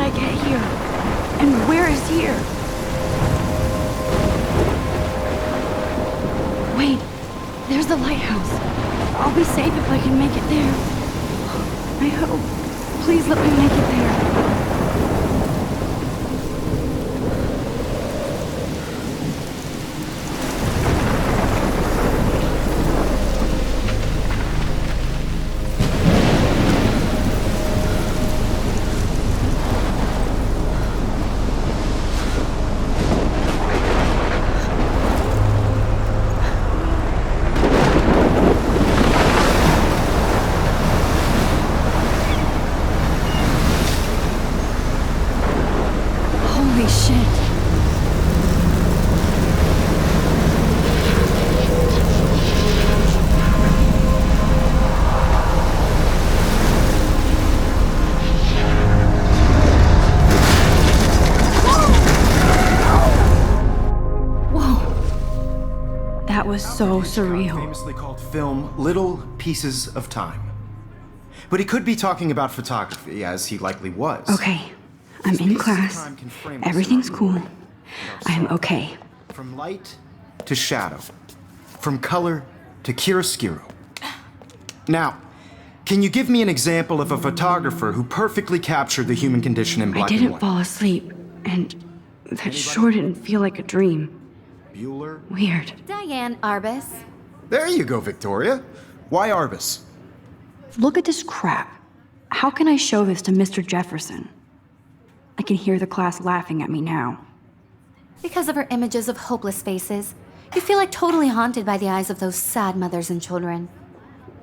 I get here? And where is here? Wait, there's the lighthouse. I'll be safe if I can make it there. I hope. Please let me make it there. Holy shit. Whoa. That was so surreal. Famously called film Little Pieces of Time. But he could be talking about photography, as he likely was. Okay, I'm in class. Everything's cool. I'm okay. From light to shadow. From color to chiaroscuro. Now, can you give me an example of a photographer who perfectly captured the human condition in black I and didn't white? fall asleep, and that sure didn't feel like a dream. Bueller? Weird. Diane Arbus. There you go, Victoria. Why Arbus? Look at this crap. How can I show this to Mr. Jefferson? I can hear the class laughing at me now. Because of her images of hopeless faces, you feel like totally haunted by the eyes of those sad mothers and children.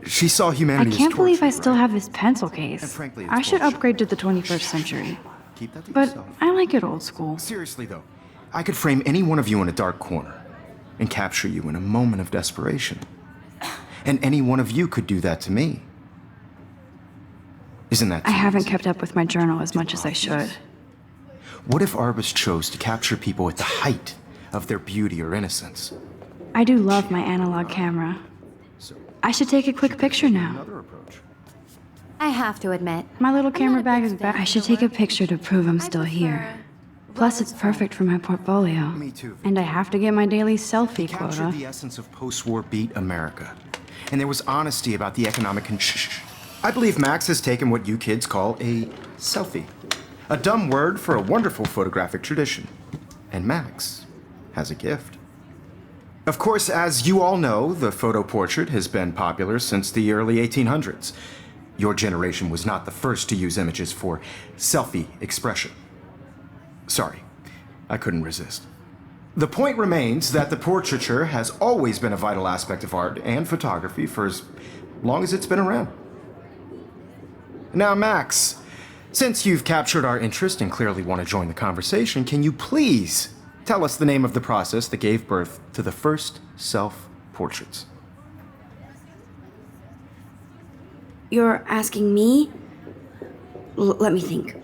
She saw I humanity as can't believe I torture, still right? have this pencil And case. frankly, it's I should bullshit. upgrade to the 21st century. Keep that to But yourself. I like it old school. Seriously, though, I could frame any one of you in a dark corner and capture you in a moment of desperation. And any one of you could do that to me. Isn't that I too haven't easy? kept up with my journal as much as I should. What if Arbus chose to capture people at the height of their beauty or innocence? I do love my analog camera. I should take a quick picture now. Another approach. I have to admit, My little I'm camera not a bag big is back. fan I should of take a work. picture to prove I'm I still prefer here. Plus, it's perfect for my portfolio. Me too. And I have to get my daily selfie Captured quota. the essence of post-war beat America. And there was honesty about the economic I believe Max has taken what you kids call a selfie. A dumb word for a wonderful photographic tradition. And Max has a gift. Of course, as you all know, the photo portrait has been popular since the early 1800s. Your generation was not the first to use images for selfie expression. Sorry, I couldn't resist. The point remains that the portraiture has always been a vital aspect of art and photography for as long as it's been around. Now, Max, since you've captured our interest and clearly want to join the conversation, can you please tell us the name of the process that gave birth to the first self-portraits? You're asking me? Let me think.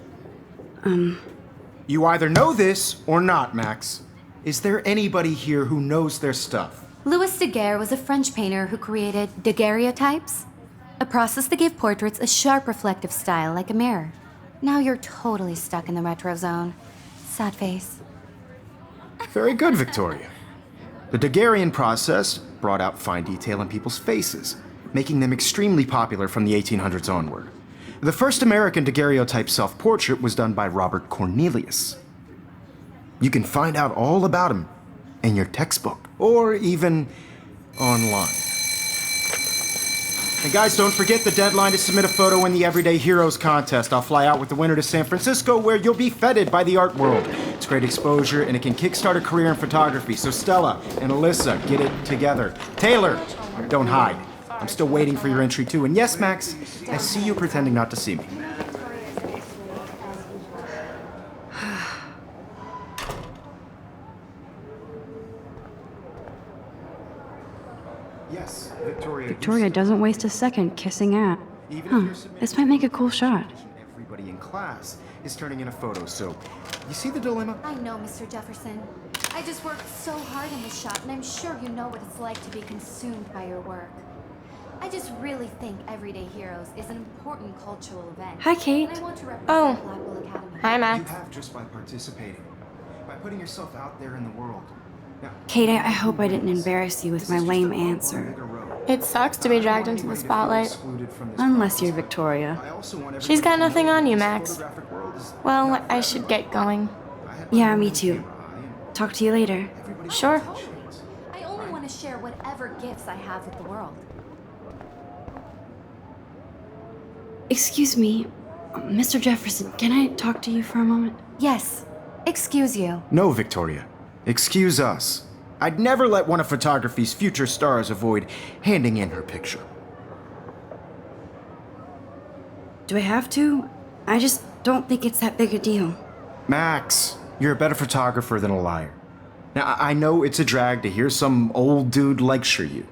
You either know this or not, Max. Is there anybody here who knows their stuff? Louis Daguerre was a French painter who created daguerreotypes, a process that gave portraits a sharp reflective style like a mirror. Now you're totally stuck in the retro zone. Sad face. Very good, Victoria. The Daguerrean process brought out fine detail in people's faces, making them extremely popular from the 1800s onward. The first American daguerreotype self-portrait was done by Robert Cornelius. You can find out all about him in your textbook, or even online. And guys, don't forget the deadline to submit a photo in the Everyday Heroes contest. I'll fly out with the winner to San Francisco, where you'll be feted by the art world. It's great exposure, and it can kickstart a career in photography. So Stella and Alyssa, get it together. Taylor, don't hide. I'm still waiting for your entry too. And yes, Max, I see you pretending not to see me. Yes, Victoria. Victoria doesn't waste a second kissing at. This might make a cool shot. Everybody in class is turning in a photo, so you see the dilemma? I know, Mr. Jefferson. I just worked so hard in this shot, and I'm sure you know what it's like to be consumed by your work. I just really think Everyday Heroes is an important cultural event. Hi, Kate. And I want to represent Oh. Blackwell Academy. Hi, You Max. have just by participating, by putting yourself out there in the world. Now, Kate, I hope I didn't embarrass you with my lame answer. It sucks to be dragged into the spotlight. Unless you're Victoria. She's got nothing on you, Max. Well, I should get going. Yeah, me too. Talk to you later. Sure. I only want to share whatever gifts I have with the world. Excuse me, Mr. Jefferson, can I talk to you for a moment? Yes. Excuse you. No, Victoria. Excuse us. I'd never let one of photography's future stars avoid handing in her picture. Do I have to? I just don't think it's that big a deal. Max, you're a better photographer than a liar. Now, I know it's a drag to hear some old dude lecture you,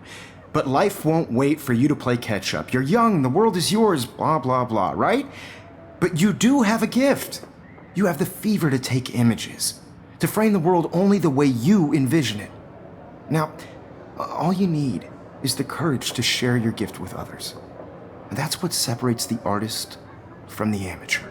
but life won't wait for you to play catch up. You're young, the world is yours, blah, blah, blah, right? But you do have a gift. You have the fever to take images, to frame the world only the way you envision it. Now, all you need is the courage to share your gift with others. And that's what separates the artist from the amateur.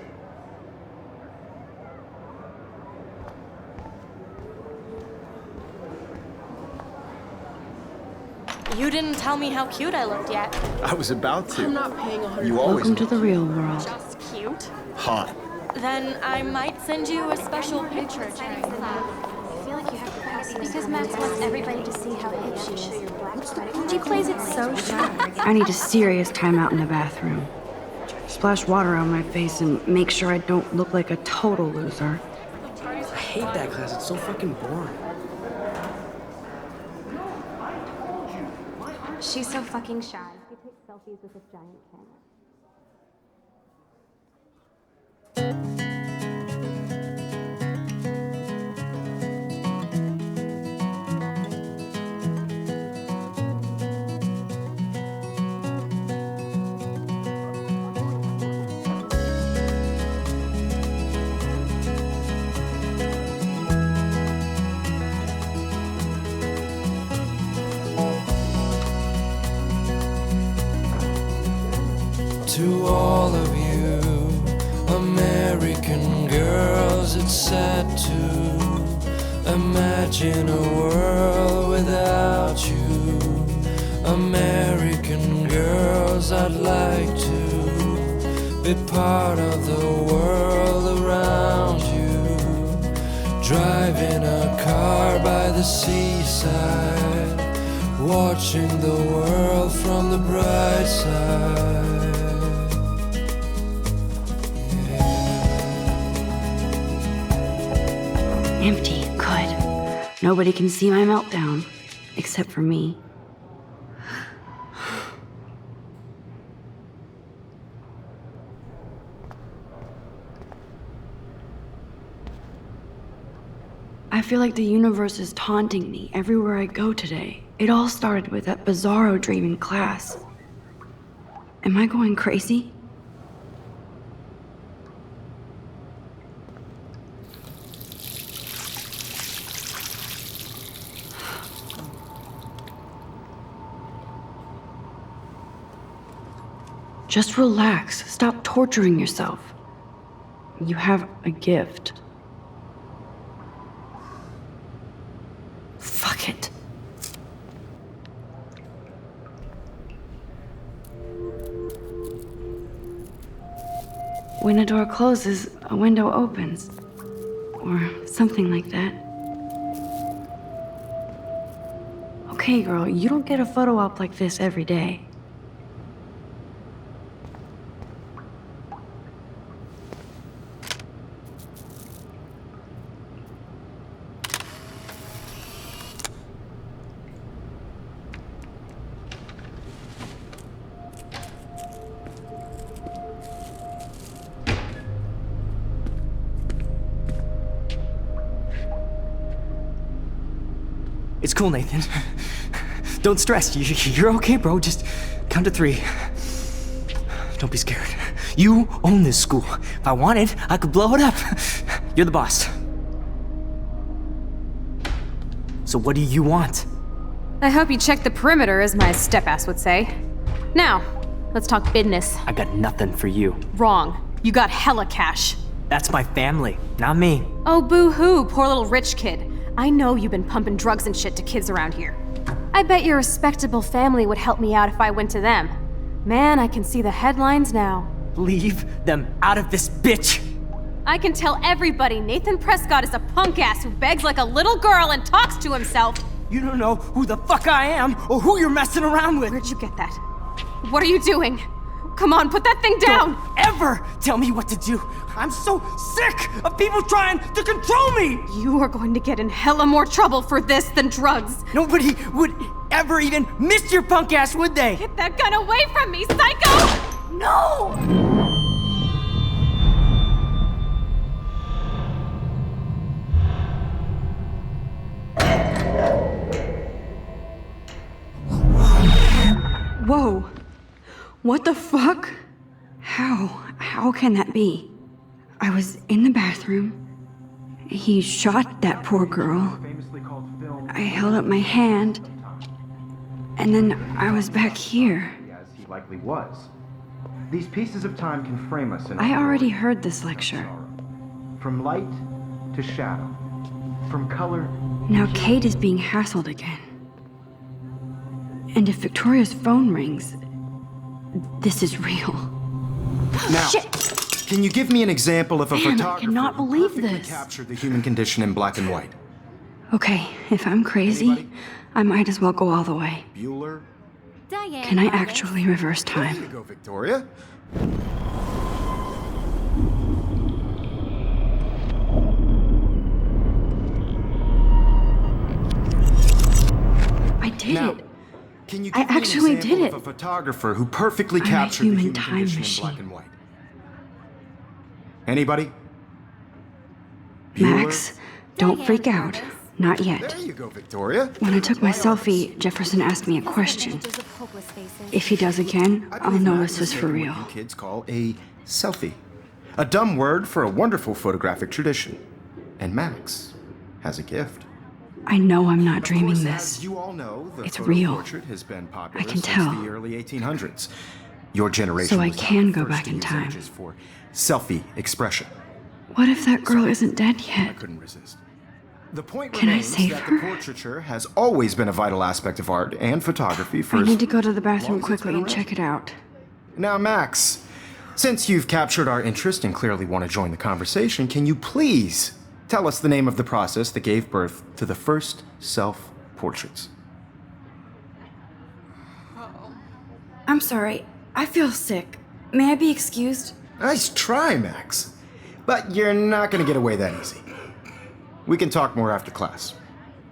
You didn't tell me how cute I looked yet. I was about to. I'm not paying 100. You always Welcome to the real world. Just cute. hot. Then I might send you a special picture during class. Because Max wants everybody to see how hip she is. She plays it so shy. I need a serious timeout in the bathroom. Splash water on my face and make sure I don't look like a total loser. I hate that class. It's so fucking boring. She's so fucking shy. She takes selfies with this giant camera. To all of you American girls, it's sad to imagine a world without you. American girls, I'd like to be part of the world around you. Driving a car by the seaside, watching the world from the bright side. Empty, good. Nobody can see my meltdown, except for me. I feel like the universe is taunting me everywhere I go today. It all started with that bizarro dream in class. Am I going crazy? Just relax. Stop torturing yourself. You have a gift. Fuck it. When a door closes, a window opens. Or something like that. Okay, girl, you don't get a photo op like this every day. It's cool, Nathan. Don't stress. You're okay, bro. Just count to 3. Don't be scared. You own this school. If I wanted, I could blow it up. You're the boss. So what do you want? I hope you checked the perimeter, as my step-ass would say. Now, let's talk business. I got nothing for you. Wrong. You got hella cash. That's my family, not me. Oh, boo-hoo, poor little rich kid. I know you've been pumping drugs and shit to kids around here. I bet your respectable family would help me out if I went to them. Man, I can see the headlines now. Leave them out of this bitch! I can tell everybody Nathan Prescott is a punk ass who begs like a little girl and talks to himself. You don't know who the fuck I am or who you're messing around with. Where'd you get that? What are you doing? Come on, put that thing down! Don't ever tell me what to do. I'm so sick of people trying to control me. You are going to get in hella more trouble for this than drugs. Nobody would ever even miss your punk ass, would they? Get that gun away from me, psycho! No! Whoa. What the fuck? How can that be? I was in the bathroom. He shot that poor girl. I held up my hand. And then I was back here. As he likely was. These pieces of time can frame us in I already heard this lecture. From light to shadow. From color. Now Kate is being hassled again. And if Victoria's phone rings, this is real. Now, Shit! can you give me an example of a Man, I photographer cannot who believe perfectly this. captured the human condition in black and white? Okay, if I'm crazy, Anybody? I might as well go all the way. Bueller? Diane. Can I Arbus. actually reverse There time? you go, Victoria. I did Now, it. can you I give me actually an example did of it. a photographer who perfectly I'm a captured the human human time condition machine. in black and white? Anybody? Max, don't Diane freak out. Arbus. Not yet. There you go, Victoria. When I took my selfie, Jefferson asked me a question. If he does again, I I'll believe know Max this is has for taken real. what you kids call a selfie. A dumb word for a wonderful photographic tradition. And Max has a gift. I know I'm not Of dreaming course, this. As you all know, the It's photo real. portrait has been popular I can since tell. the early 1800s. Your generation So I was not can the go first back to in use time. images for selfie expression. What if that girl isn't dead I yet? couldn't resist. The point Can I remains save that her? the portraiture has always been a vital aspect of art and photography for I as need to go to the long bathroom as it's quickly been and around. check it out. Now, Max, since you've captured our interest and clearly want to join the conversation, can you please tell us the name of the process that gave birth to the first self-portraits? I'm sorry. I feel sick. May I be excused? Nice try, Max. But you're not going to get away that easy. We can talk more after class.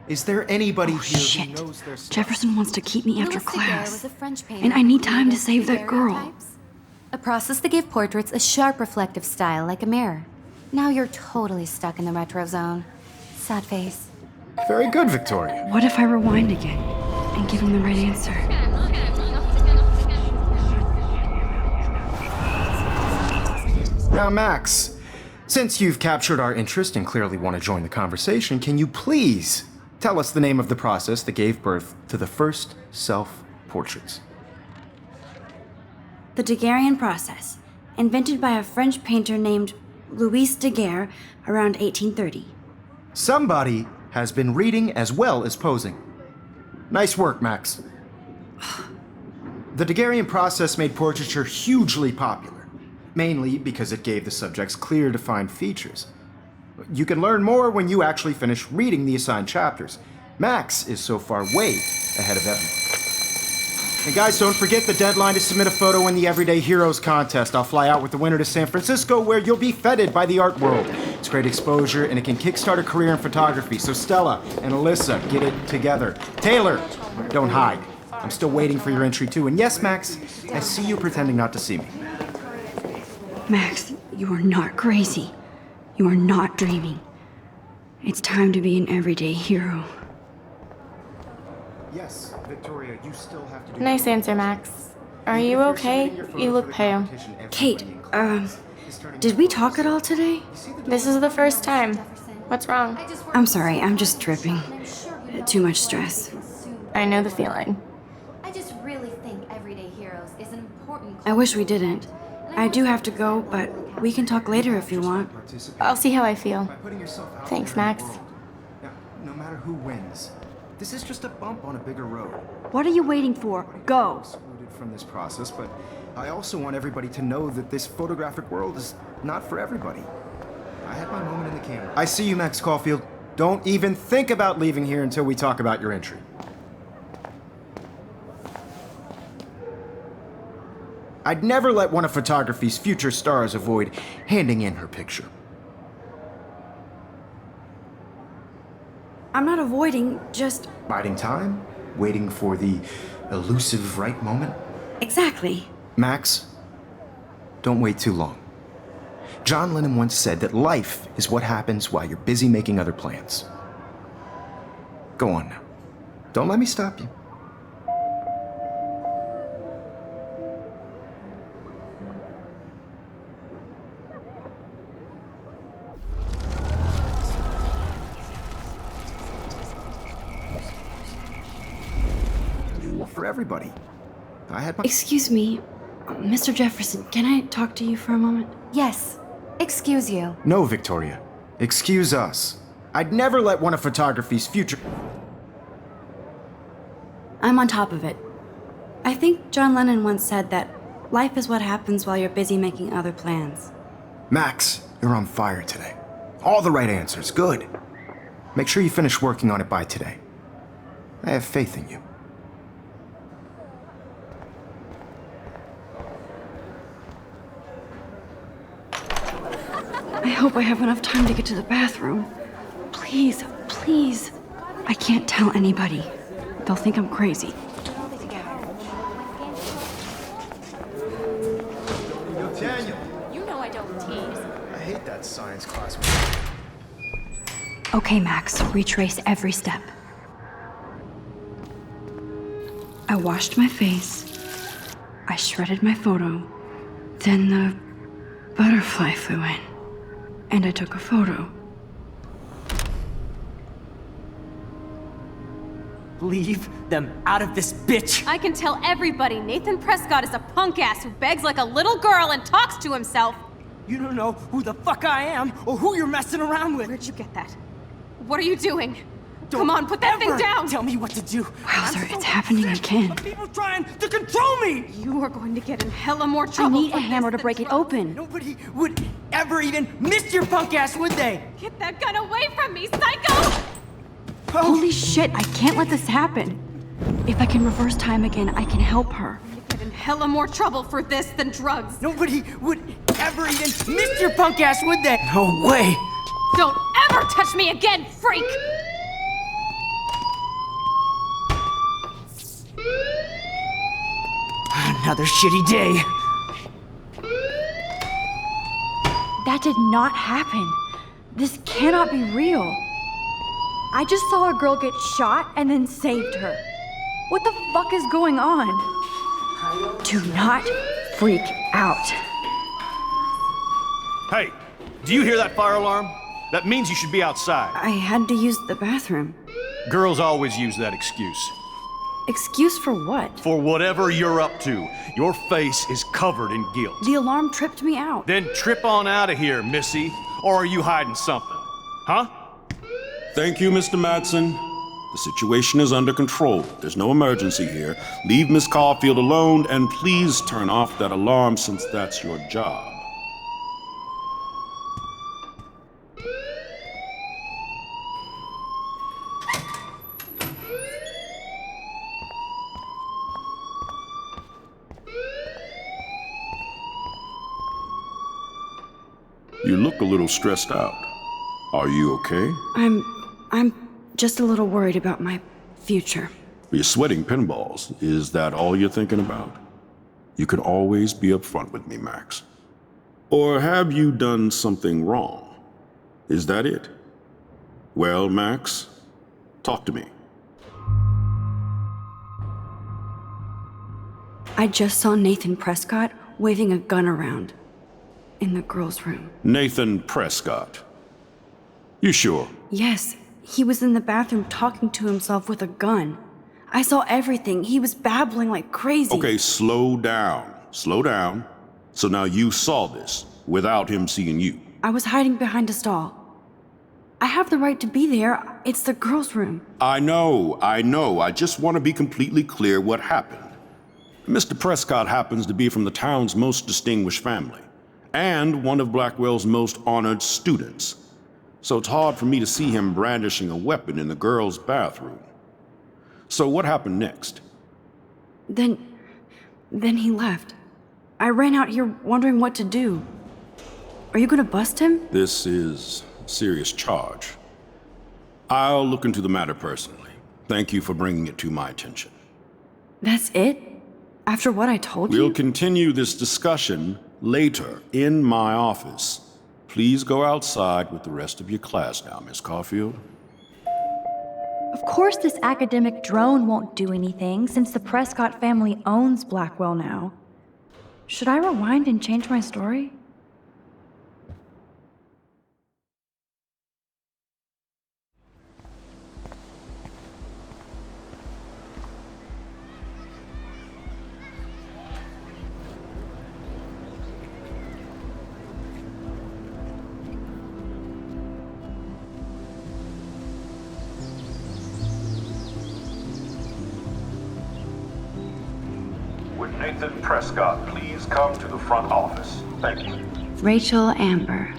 Is there anybody here Shit. who knows their stuff? Jefferson wants to keep me after Louis Daguerre class. was a French painter And I who need time to created save that girl. daguerreotypes, a process that gave portraits a sharp reflective style like a mirror. Now you're totally stuck in the retro zone. Sad face. Very good, Victoria. What if I rewind again and give him the right answer? Now, Max, since you've captured our interest and clearly want to join the conversation, can you please tell us the name of the process that gave birth to the first self-portraits? The Daguerrean process, invented by a French painter named Louis Daguerre around 1830. Somebody has been reading as well as posing. Nice work, Max. The Daguerrean process made portraiture hugely popular, mainly because it gave the subjects clear, defined features. You can learn more when you actually finish reading the assigned chapters. Max is so far way ahead of everyone. And guys, don't forget the deadline to submit a photo in the Everyday Heroes contest. I'll fly out with the winner to San Francisco, where you'll be feted by the art world. It's great exposure, and it can kickstart a career in photography. So Stella and Alyssa, get it together. Taylor, don't hide. I'm still waiting for your entry too. And yes, Max, I see you pretending not to see me. Max, you are not crazy. You are not dreaming. It's time to be an everyday hero. Yes, Victoria, you still have to do. Nice answer, Max. Are you okay? You look pale. Kate, did we talk at all today? This is the first time. What's wrong? I'm sorry, I'm just tripping. Too much stress. I know the feeling. I just really think Everyday Heroes I wish we didn't. I do have to go, but we can talk later if you want. I'll see how I feel. By putting yourself out Thanks, there in Max. the world. Now, no matter who wins, this is just a bump on a bigger road. What are you waiting for? Go! Excluded from this process, but I also want everybody to know that this photographic world is not for everybody. I had my moment in the camera. I see you, Max Caulfield. Don't even think about leaving here until we talk about your entry. I'd never let one of photography's future stars avoid handing in her picture. I'm not avoiding, just. Biding time, waiting for the elusive right moment. Exactly. Max, don't wait too long. John Lennon once said that life is what happens while you're busy making other plans. Go on now. Don't let me stop you. For everybody. I had my... Excuse me, Mr. Jefferson, can I talk to you for a moment? Yes. Excuse you. No, Victoria. Excuse us. I'd never let one of photography's future... I'm on top of it. I think John Lennon once said that life is what happens while you're busy making other plans. Max, you're on fire today. All the right answers. Good. Make sure you finish working on it by today. I have faith in you. I hope I have enough time to get to the bathroom. Please, please. I can't tell anybody. They'll think I'm crazy. Daniel, You know I don't tease. I hate that science class. Okay, Max, retrace every step. I washed my face. I shredded my photo. Then the butterfly flew in. And I took a photo. Leave them out of this bitch! I can tell everybody Nathan Prescott is a punk ass who begs like a little girl and talks to himself. You don't know who the fuck I am or who you're messing around with! Where'd you get that? What are you doing? Come on, put that thing Ever down! Tell me what to do! Wowzer, it's happening again. People trying to control me! You are going to get in hella more I trouble. need a for hammer this to break than it drugs. open. Nobody would ever even miss your punk ass, would they? Get that gun away from me, psycho! Holy shit, I can't let this happen. If I can reverse time again, I can help her. Get in hella more trouble for this than drugs. Nobody would ever even miss your punk ass, would they? No way! Don't ever touch me again, freak! Another shitty day. That did not happen. This cannot be real. I just saw a girl get shot and then saved her. What the fuck is going on? Do not freak out. Hey, do you hear that fire alarm? That means you should be outside. I had to use the bathroom. Girls always use that excuse. Excuse for what? For whatever you're up to, your face is covered in guilt. The alarm tripped me out. Then trip on out of here, Missy. Or are you hiding something? Huh? Thank you, Mr. Madsen. The situation is under control. There's no emergency here. Leave Miss Caulfield alone, and please turn off that alarm since that's your job. You look a little stressed out. Are you okay? I'm just a little worried about my future. You're sweating pinballs. Is that all you're thinking about? You can always be upfront with me, Max. Or have you done something wrong? Is that it? Well, Max, talk to me. I just saw Nathan Prescott waving a gun around in the girls' room. Nathan Prescott. You sure? Yes, he was in the bathroom talking to himself with a gun. I saw everything. He was babbling like crazy. Okay, slow down. slow down. So now you saw this without him seeing you. I was hiding behind a stall. I have the right to be there. It's the girls' room. I know. I just want to be completely clear what happened. Mr. Prescott happens to be from the town's most distinguished family, and one of Blackwell's most honored students. So it's hard for me to see him brandishing a weapon in the girls' bathroom. So what happened next? Then he left. I ran out here wondering what to do. Are you gonna bust him? This is a serious charge. I'll look into the matter personally. Thank you for bringing it to my attention. That's it? After what I told you? We'll continue this discussion later in my office. Please go outside with the rest of your class now, Miss Caulfield. Of course this academic drone won't do anything since the Prescott family owns Blackwell now. Should I rewind and change my story? Would Nathan Prescott please come to the front office? Thank you. Rachel Amber.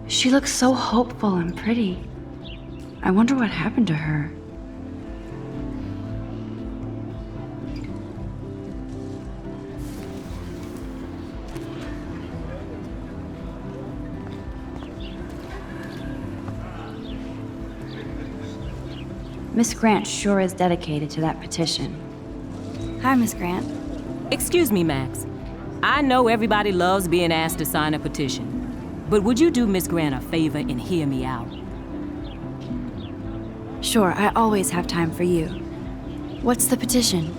She looks so hopeful and pretty. I wonder what happened to her. Miss Grant sure is dedicated to that petition. Hi, Miss Grant. Excuse me, Max. I know everybody loves being asked to sign a petition, but would you do Miss Grant a favor and hear me out? Sure, I always have time for you. What's the petition?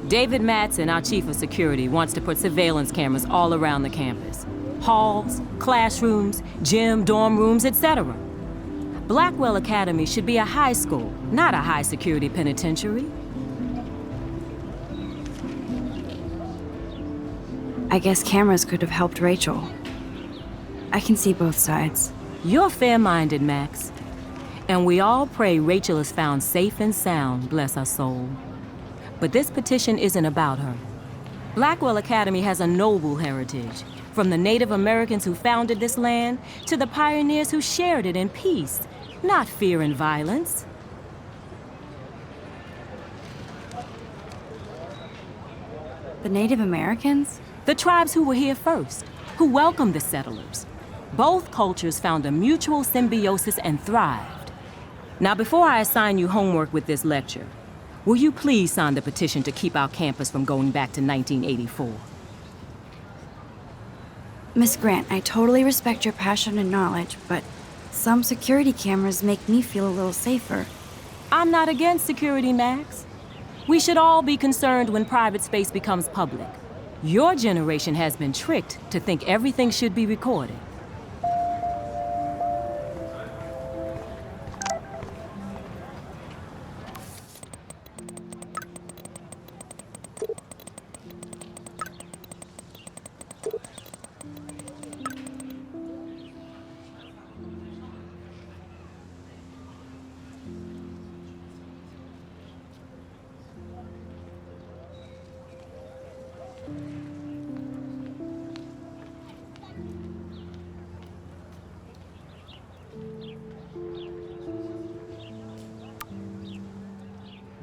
David Matson, our chief of security, wants to put surveillance cameras all around the campus. Halls, classrooms, gym, dorm rooms, etc. Blackwell Academy should be a high school, not a high-security penitentiary. I guess cameras could have helped Rachel. I can see both sides. You're fair-minded, Max. And we all pray Rachel is found safe and sound, bless her soul. But this petition isn't about her. Blackwell Academy has a noble heritage, from the Native Americans who founded this land to the pioneers who shared it in peace, not fear and violence. The Native Americans? The tribes who were here first, who welcomed the settlers. Both cultures found a mutual symbiosis and thrived. Now, before I assign you homework with this lecture, will you please sign the petition to keep our campus from going back to 1984? Miss Grant, I totally respect your passion and knowledge, but some security cameras make me feel a little safer. I'm not against security, Max. We should all be concerned when private space becomes public. Your generation has been tricked to think everything should be recorded.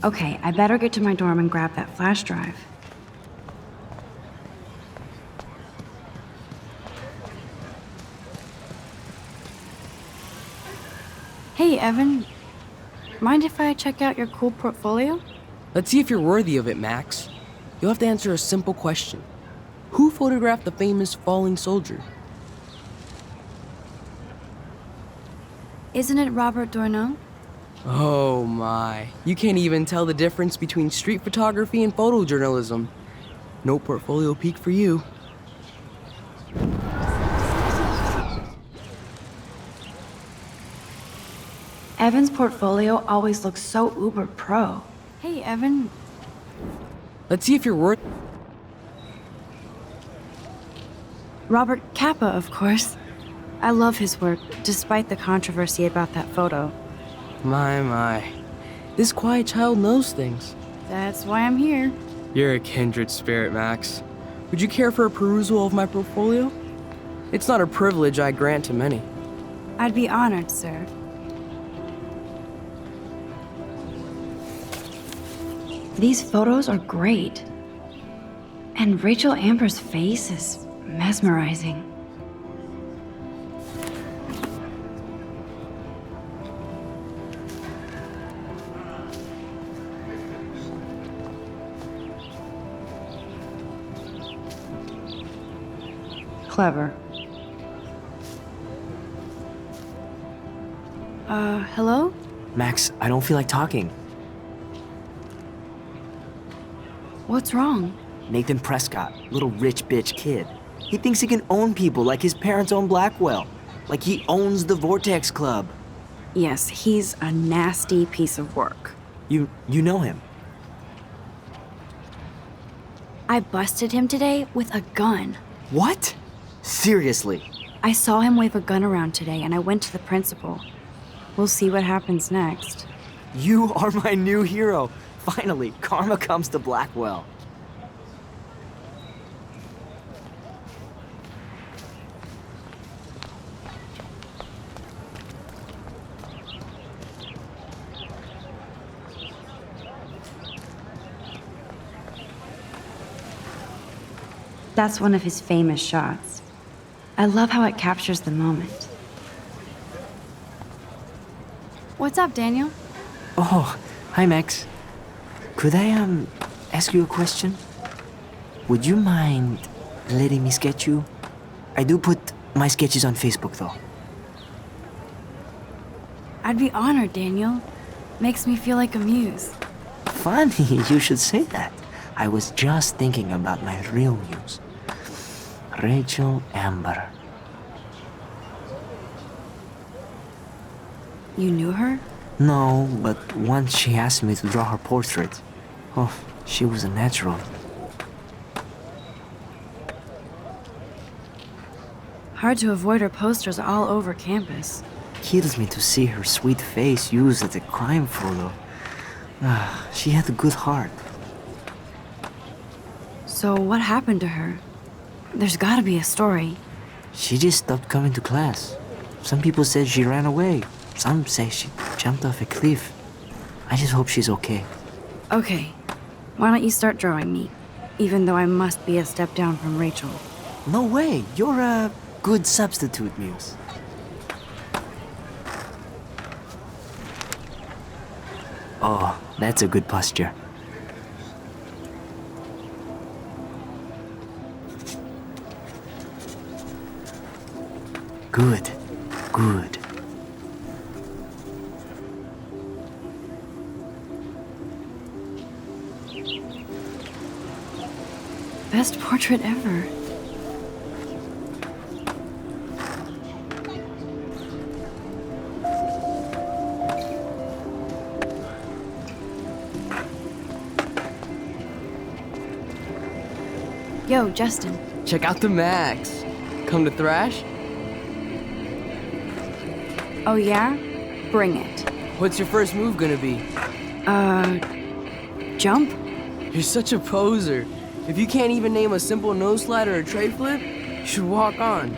Okay, I better get to my dorm and grab that flash drive. Hey, Evan. Mind if I check out your cool portfolio? Let's see if you're worthy of it, Max. You'll have to answer a simple question. Who photographed the famous falling soldier? Isn't it Robert Doisneau? Oh my, you can't even tell the difference between street photography and photojournalism. No portfolio peek for you. Evan's portfolio always looks so uber pro. Hey, Evan. Let's see if you're worth... Robert Capa, of course. I love his work, despite the controversy about that photo. My. This quiet child knows things. That's why I'm here. You're a kindred spirit, Max. Would you care for a perusal of my portfolio? It's not a privilege I grant to many. I'd be honored, sir. These photos are great. And Rachel Amber's face is mesmerizing. Clever. Hello? Max, I don't feel like talking. What's wrong? Nathan Prescott, little rich bitch kid. He thinks he can own people like his parents own Blackwell. Like he owns the Vortex Club. Yes, he's a nasty piece of work. You know him? I busted him today with a gun. What? Seriously? I saw him wave a gun around today and I went to the principal. We'll see what happens next. You are my new hero. Finally, karma comes to Blackwell. That's one of his famous shots. I love how it captures the moment. What's up, Daniel? Oh, hi Max. Could I, ask you a question? Would you mind letting me sketch you? I do put my sketches on Facebook, though. I'd be honored, Daniel. Makes me feel like a muse. Funny you should say that. I was just thinking about my real muse. Rachel Amber. You knew her? No, but once she asked me to draw her portrait. Oh, she was a natural. Hard to avoid her posters all over campus. Kills me to see her sweet face used as a crime photo. She had a good heart. So what happened to her? There's gotta be a story. She just stopped coming to class. Some people said she ran away. Some say she jumped off a cliff. I just hope she's okay. Okay, why don't you start drawing me? Even though I must be a step down from Rachel. No way, you're a good substitute, Muse. Oh, that's a good posture. Good, good. Best portrait ever. Yo, Justin. Check out the Max. Come to thrash? Oh yeah? Bring it. What's your first move gonna be? Jump? You're such a poser. If you can't even name a simple nose slide or a tray flip, you should walk on.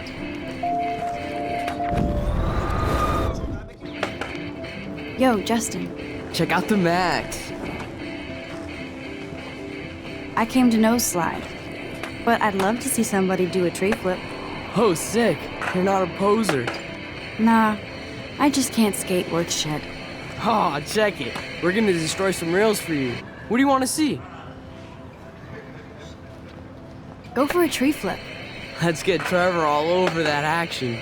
Yo, Justin. Check out the Max. I came to nose slide. But I'd love to see somebody do a tree flip. Oh, sick. You're not a poser. Nah, I just can't skate worth shit. Aw, check it. We're gonna destroy some rails for you. What do you want to see? Go for a tree flip. Let's get Trevor all over that action.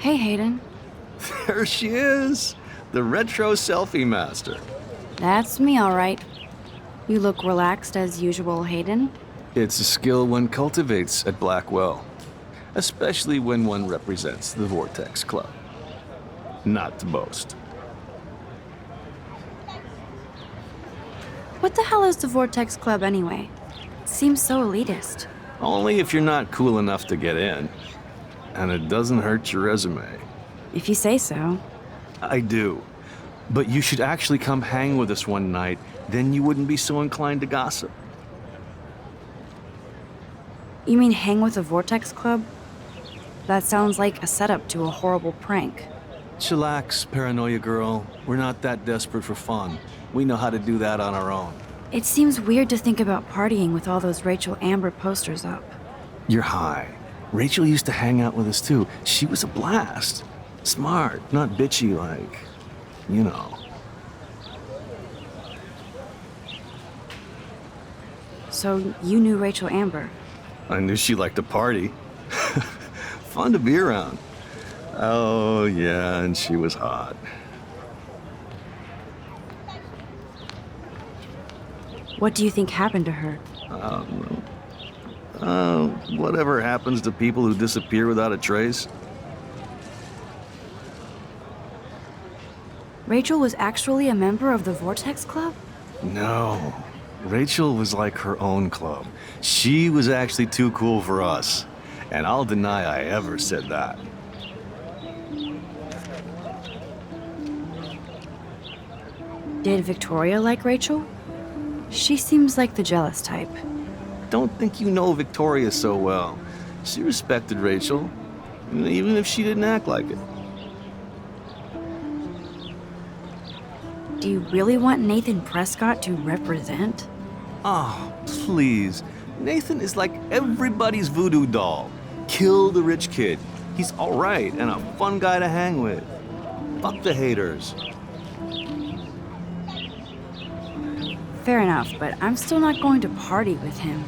Hey, Hayden. There she is, the retro selfie master. That's me, all right. You look relaxed as usual, Hayden. It's a skill one cultivates at Blackwell, especially when one represents the Vortex Club. Not to boast. What the hell is the Vortex Club anyway? It seems so elitist. Only if you're not cool enough to get in. And it doesn't hurt your resume. If you say so. I do. But you should actually come hang with us one night, then you wouldn't be so inclined to gossip. You mean hang with the Vortex Club? That sounds like a setup to a horrible prank. Chillax, paranoia girl. We're not that desperate for fun. We know how to do that on our own. It seems weird to think about partying with all those Rachel Amber posters up. You're high. Rachel used to hang out with us too. She was a blast. Smart, not bitchy like, you know. So you knew Rachel Amber? I knew she liked to party. Fun to be around. Oh, yeah, and she was hot. What do you think happened to her? Whatever happens to people who disappear without a trace. Rachel was actually a member of the Vortex Club? No. Rachel was like her own club. She was actually too cool for us. And I'll deny I ever said that. Did Victoria like Rachel? She seems like the jealous type. Don't think you know Victoria so well. She respected Rachel, even if she didn't act like it. Do you really want Nathan Prescott to represent? Oh, please. Nathan is like everybody's voodoo doll. Kill the rich kid. He's all right and a fun guy to hang with. Fuck the haters. Fair enough, but I'm still not going to party with him.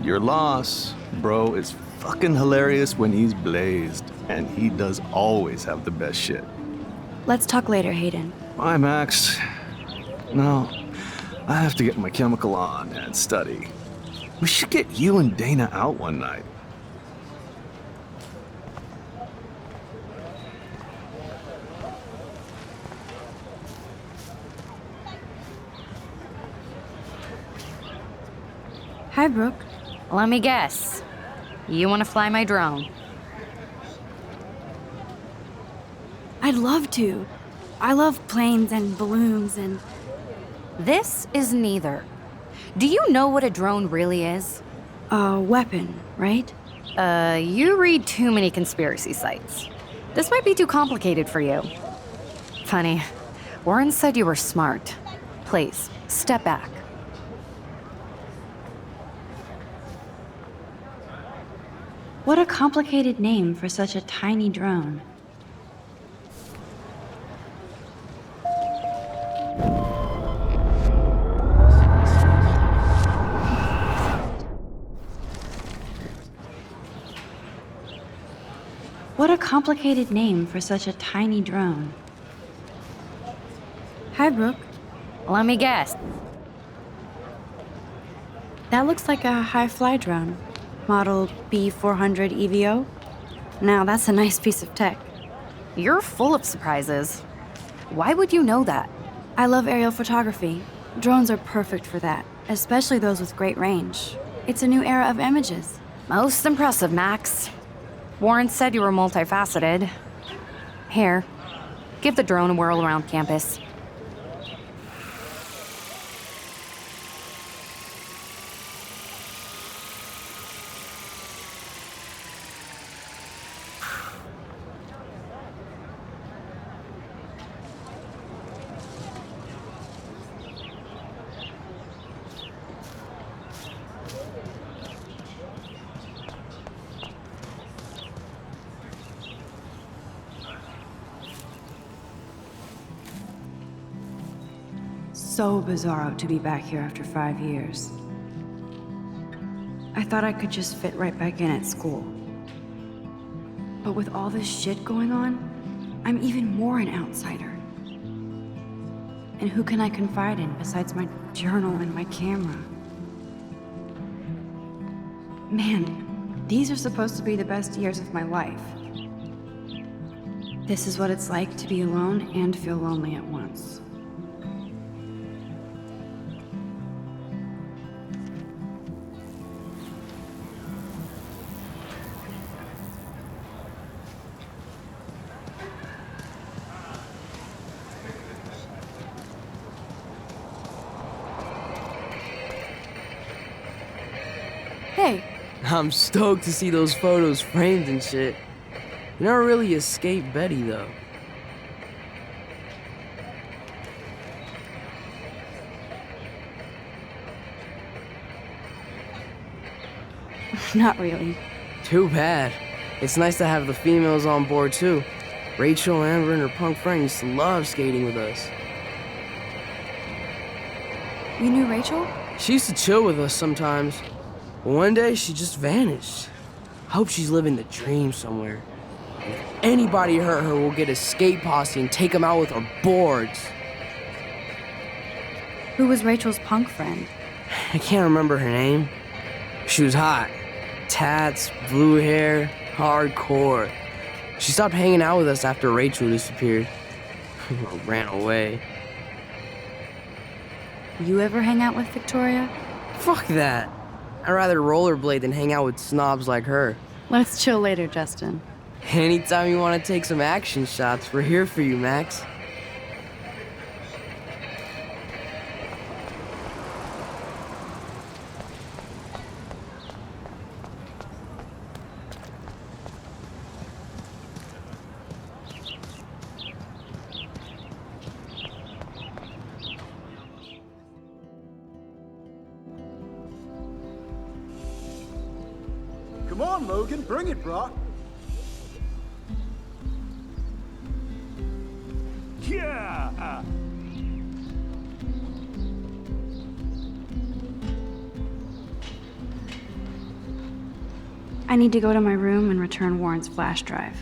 Your loss, bro, is fucking hilarious when he's blazed. And he does always have the best shit. Let's talk later, Hayden. Bye, Max. No, I have to get my chemical on and study. We should get you and Dana out one night. Hi, Brooke. Let me guess. You want to fly my drone? I'd love to. I love planes and balloons and... This is neither. Do you know what a drone really is? A weapon, right? You read too many conspiracy sites. This might be too complicated for you. Funny. Warren said you were smart. Please, step back. What a complicated name for such a tiny drone. What a complicated name for such a tiny drone. Hi, Brooke. Let me guess. That looks like a high-fly drone. Model B400 EVO. Now that's a nice piece of tech. You're full of surprises. Why would you know that? I love aerial photography. Drones are perfect for that, especially those with great range. It's a new era of images. Most impressive, Max. Warren said you were multifaceted. Here, give the drone a whirl around campus. So bizarro to be back here after 5 years. I thought I could just fit right back in at school. But with all this shit going on, I'm even more an outsider. And who can I confide in besides my journal and my camera? Man, these are supposed to be the best years of my life. This is what it's like to be alone and feel lonely at once. Hey, I'm stoked to see those photos framed and shit. You never really escaped Betty, though. Not really. Too bad. It's nice to have the females on board, too. Rachel, Amber, and her punk friend used to love skating with us. You knew Rachel? She used to chill with us sometimes. But one day, she just vanished. I hope she's living the dream somewhere. And if anybody hurt her, we'll get a skate posse and take them out with our boards. Who was Rachel's punk friend? I can't remember her name. She was hot. Tats, blue hair, hardcore. She stopped hanging out with us after Rachel disappeared. Or ran away. You ever hang out with Victoria? Fuck that. I'd rather rollerblade than hang out with snobs like her. Let's chill later, Justin. Anytime you want to take some action shots, we're here for you, Max. Come on, Logan, bring it, brah. Yeah! I need to go to my room and return Warren's flash drive.